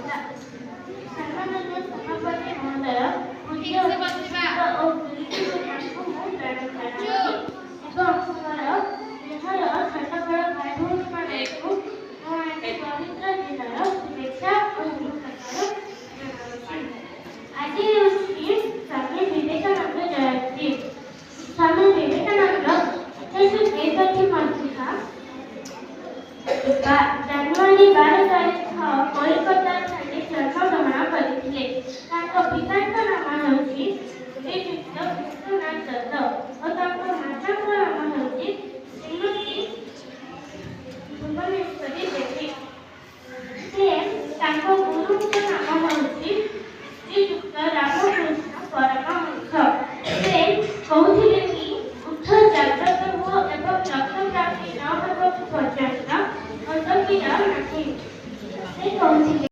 ସମ୍ମାନନୀୟ ସଭାପତି ମହୋଦୟ, ପୂଜ୍ୟ ଉପସ୍ଥିତ ଓ ଗୁରୁଜନମାନଙ୍କୁ ମୁଁ ପ୍ରଣାମ ଜଣାଉଛି ଏବଂ ମୋର ସ୍ନେହର ଛୋଟ ବଡ଼ ଭାଇ ଭଉଣୀମାନଙ୍କୁ ମୁଁ ଆଜି ପବିତ୍ର ଦିନର ଶୁଭେଚ୍ଛା ଓ ଶୁଭକାମନା ଜଣାଉଛି। ଆଜି ହେଉଛି ସ୍ୱାମୀ ବିବେକାନନ୍ଦ ଜୟନ୍ତୀ। ସ୍ୱାମୀ ବିବେକାନନ୍ଦ 1863 ମସିହା ଜାନୁଆରୀ 12 ତାରିଖ କଲିକତାଠାରେ ଜନ୍ମଗ୍ରହଣ କରିଥିଲେ। ତାଙ୍କ ପିତାଙ୍କ ନାମ ହେଉଛି ଶ୍ରୀଯୁକ୍ତ ବିଶ୍ୱନାଥ ଦତ୍ତ ଓ ତାଙ୍କ ମାତାଙ୍କ